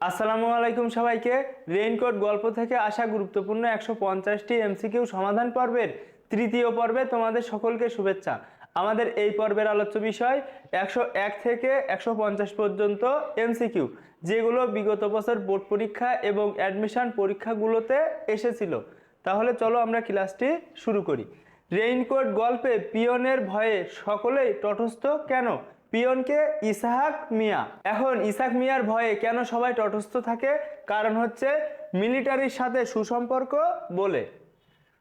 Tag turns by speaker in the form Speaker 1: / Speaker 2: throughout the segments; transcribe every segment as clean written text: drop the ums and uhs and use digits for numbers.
Speaker 1: আসসালামু আলাইকুম সবাইকে। রেইনকোট গল্প থেকে আসা গুরুত্বপূর্ণ 150টি এমসিকিউ সমাধান পর্বের তৃতীয় পর্বে তোমাদের সকলকে শুভেচ্ছা। আমাদের এই পর্বের আলোচ্য বিষয় 101 থেকে 150 পর্যন্ত এমসিকিউ, যেগুলো বিগত বছর বোর্ড পরীক্ষা এবং অ্যাডমিশন পরীক্ষাগুলোতে এসেছিল। তাহলে চলো আমরা ক্লাসটি শুরু করি। রেইনকোট গল্পে পিয়নের ভয়ে সকলেই তটস্থ কেন? পিয়নকে ইসহাক মিয়া। এখন ইসহাক মিয়ার ভয়ে কেন সবাই তটস্থ থাকে? কারণ হচ্ছে মিলিটারির সাথে সুসম্পর্ক বলে।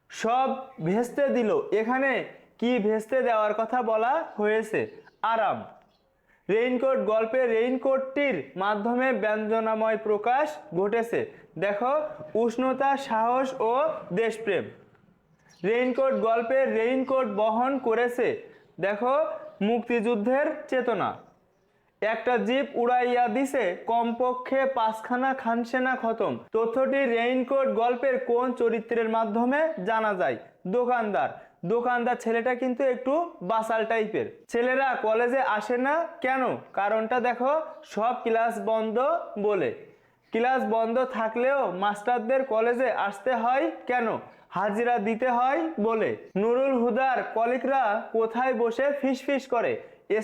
Speaker 1: সব ভেস্তে দিল। এখানে কি ভেস্তে দেওয়ার কথা বলা হয়েছে? আরাম। রেইনকোট গল্পে রেইনকোটটির মাধ্যমে ব্যঞ্জনাময় প্রকাশ ঘটেছে। দেখো, উষ্ণতা, সাহস ও দেশপ্রেম। রেইনকোট গল্পে রেইনকোট বহন করেছে। দেখো, মুক্তিযুদ্ধের চেতনা। একটা জিপ উড়াইয়া দিছে, কমপক্ষে 5খানা খানসেনা খতম। তথ্যটি রেইনকোট গল্পের কোন চরিত্রের মাধ্যমে জানা যায়? দোকানদার। দোকানদার ছেলেটা কিন্তু একটু বাসাল টাইপের। ছেলেরা কলেজে আসে না কেন? কারণটা দেখো, সব ক্লাস বন্ধ বলে। ক্লাস বন্ধ থাকলেও মাস্টারদের কলেজে আসতে হয় কেন? হাজিরা দিতে হয় বলে। নুরুল হুদার কলিগরা কোথায় বসে ফিসফিস করে?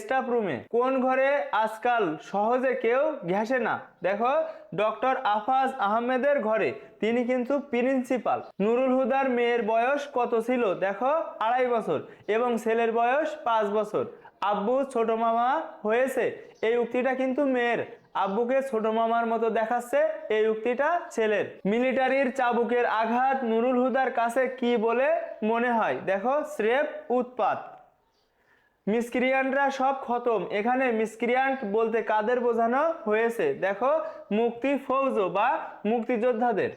Speaker 1: স্টাফ রুমে। কোন ঘরে আজকাল সহজে কেউ ঘেঁষে না? দেখো, ডক্টর আফাজ আহমেদের ঘরে। তিনি কিন্তু প্রিন্সিপাল। নুরুল হুদার মেয়ের বয়স কত ছিল? দেখো, 2.5 বছর এবং ছেলের বয়স 5 বছর। আব্বু ছোট মামা হয়েছে, এই উক্তিটা কিন্তু মেয়ের। আব্বুকে ছোট মামার মতো দেখাচ্ছে, এই উক্তিটা ছেলের। মিলিটারির চাবুকের আঘাত নুরুল হুদার কাছে কি বলে মনে হয়? দেখো, স্রেফ উৎপাত। মিসক্রিয়ান্টরা সব খতম। এখানে মিসক্রিয়ান্ট বলতে কাদের বোঝানো হয়েছে? দেখো, মুক্তি ফৌজ বা মুক্তিযোদ্ধাদের।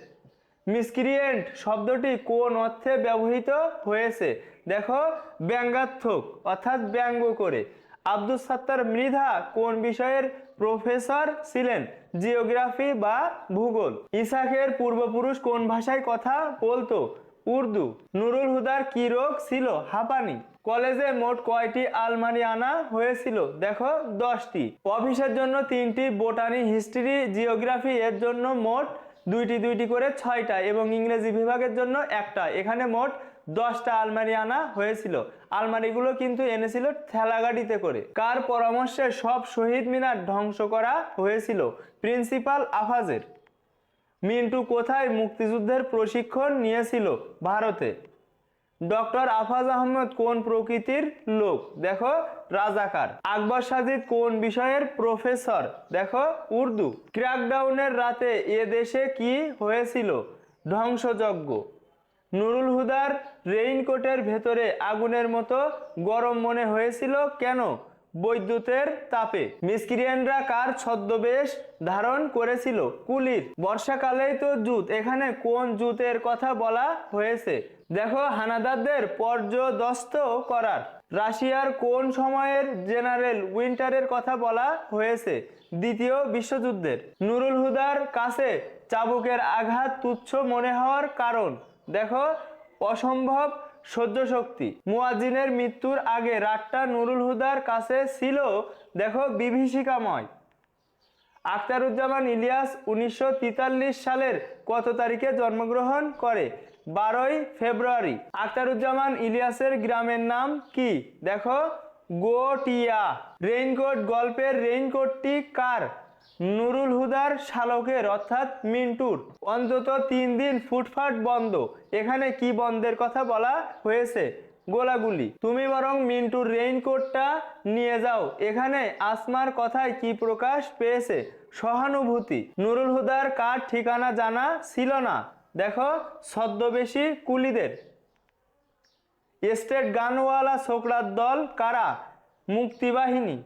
Speaker 1: মিসক্রিয়েন্ট শব্দটি কোন অর্থে ব্যবহৃত হয়েছে? দেখো, ব্যঙ্গাত্মক অর্থাৎ ব্যঙ্গ করে। আব্দুস সাত্তার মৃধা কোন বিষয়ের প্রফেসর ছিলেন? জিওগ্রাফি বা ভূগোল। ইসাকের পূর্বপুরুষ কোন ভাষায় কথা বলতো? উর্দু। নুরুল হুদার কি রোগ ছিল? হাঁপানি। কলেজে মোট কয়টি আলমারি আনা হয়েছিল? দেখো, 10টি। অফিসের জন্য 3টি, বোটানি, হিস্ট্রি, জিওগ্রাফি এর জন্য মোট 2টি 2টি করে 6টা এবং ইংরেজি বিভাগের জন্য একটা। এখানে মোট 10টা আলমারি আনা হয়েছিল। আলমারিগুলো কিন্তু এনেছিল ঠেলাগাড়িতে করে। কার পরামর্শে সব শহীদ মিনার ধ্বংস করা হয়েছিল? প্রিন্সিপাল আফাজের। মিন্টু কোথায় মুক্তিযুদ্ধের প্রশিক্ষণ নিয়েছিল? ভারতে। ডক্টর আফাজ আহমেদ কোন প্রকৃতির লোক? দেখো, রাজাকার। আকবর সাজিদ কোন বিষয়ের প্রফেসর? দেখো, উর্দু। ক্র্যাকডাউনের রাতে এ দেশে কি হয়েছিল? ধ্বংসযজ্ঞ। নুরুল হুদার রেইনকোটের ভেতরে আগুনের মতো গরম মনে হয়েছিল কেন? বৈদ্যুতের তাপে। মিসক্রিয়ানরা কার ছদ্মবেশ ধারণ করেছিল? কুলির। বর্ষাকালেই তো জুত, এখানে কোন জুতের কথা বলা হয়েছে? দেখো, হানাদারদের পর্যদস্ত করার। রাশিয়ার কোন সময়ের জেনারেল উইন্টারের কথা বলা হয়েছে? দ্বিতীয় বিশ্বযুদ্ধের। নুরুল হুদার কাছে চাবুকের আঘাত তুচ্ছ মনে হওয়ার কারণ? দেখো, অসম্ভব সহ্য শক্তি। মুয়াজ্জিনের মৃত্যুর আগে রাতটা নুরুল হুদার কাছে ছিল, দেখো, বিভীষিকাময়। আখতারুজ্জামান ইলিয়াস 1943 সালের কত তারিখে জন্মগ্রহণ করে? 12ই ফেব্রুয়ারি। আখতারুজ্জামান ইলিয়াসের গ্রামের নাম কি? দেখো, গোটিয়া। রেইনকোট গল্পের রেইনকোটটি কার? নুরুল হুদার শালকের অর্থাৎ মিন্টুর। অন্তত 3 দিন ফুটপাত বন্ধ। এখানে কি বন্ধের কথা বলা হয়েছে? গোলাগুলি। তুমি বরং মিন্টুর রেইনকোটটা নিয়ে যাও। এখানে আসমার কথায় কি প্রকাশ পেয়েছে? সহানুভূতি। নুরুল হুদার কার ঠিকানা জানা ছিল না? দেখো, ছদ্মবেশী কুলিদের। স্টেট গানওয়ালা ছোকরার দল কারা? মুক্তিবাহিনী।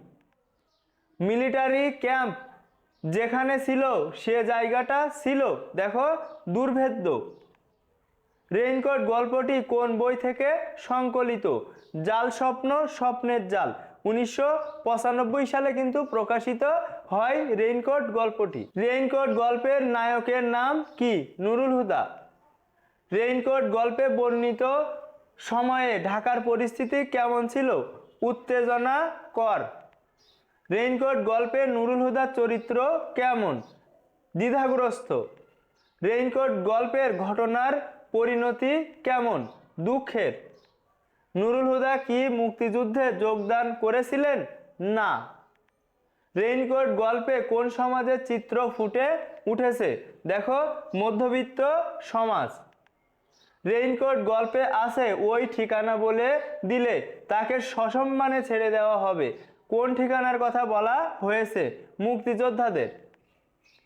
Speaker 1: মিলিটারি ক্যাম্প যেখানে ছিল সে জায়গাটা ছিল, দেখো, দুর্ভেদ্য। রেইনকোট গল্পটি কোন বই থেকে সংকলিত? জাল স্বপ্ন, স্বপ্নের জাল। 1995 সালে কিন্তু প্রকাশিত হয় রেইনকোট গল্পটি। রেইনকোট গল্পের নায়কের নাম কি? নুরুল হুদা। রেইনকোট গল্পে বর্ণিত সময়ে ঢাকার পরিস্থিতি কেমন ছিল? উত্তেজনাকর। রেইনকোট গল্পে নুরুল হুদার চরিত্র কেমন? দ্বিধাগ্রস্ত। রেইনকোট গল্পের ঘটনার পরিণতি কেমন? দুঃখের। নুরুল হুদা কি মুক্তিযুদ্ধে যোগদান করেছিলেন? না। রেইনকোট গল্পে কোন সমাজের চিত্র ফুটে উঠেছে? দেখো, মধ্যবিত্ত সমাজ। রেইনকোট গল্পে আছে ওই ঠিকানা বলে দিলে তাকে সসম্মানে ছেড়ে দেওয়া হবে। কোন ঠিকানার কথা বলা হয়েছে? মুক্তিযোদ্ধাদের।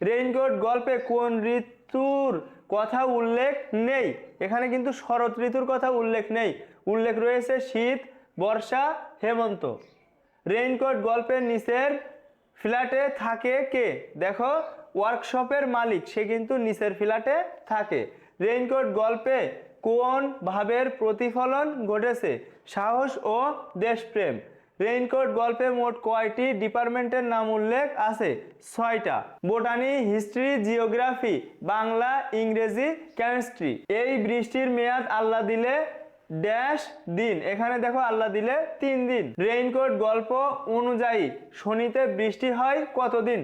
Speaker 1: রেইনকোট গল্পে কোন ঋতুর কথা উল্লেখ নেই? এখানে কিন্তু শরৎ ঋতুর কথা উল্লেখ নেই, উল্লেখ রয়েছে শীত, বর্ষা, হেমন্ত। রেইনকোট গল্পের নিচের ফ্ল্যাটে থাকে কে? দেখো, ওয়ার্কশপের মালিক, সে কিন্তু নিচের ফ্ল্যাটে থাকে। রেইনকোট গল্পে কোন ভাবের প্রতিফলন ঘটেছে? সাহস ও দেশপ্রেম। রেইনকোট গল্পে মোট কয়টি ডিপার্টমেন্টের নাম উল্লেখ আছে? 6টা। বোটানি, হিস্ট্রি, জিওগ্রাফি, বাংলা, ইংরেজি, কেমিস্ট্রি। এই বৃষ্টির মেয়াদ আল্লাহ দিলে ড্যাশ দিন। এখানে দেখো আল্লাহ দিলে 3 দিন। রেইনকোট গল্প অনুযায়ী শনিতে বৃষ্টি হয় কতদিন?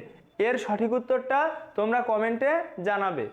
Speaker 1: এর সঠিক উত্তরটা তোমরা কমেন্টে জানাবে।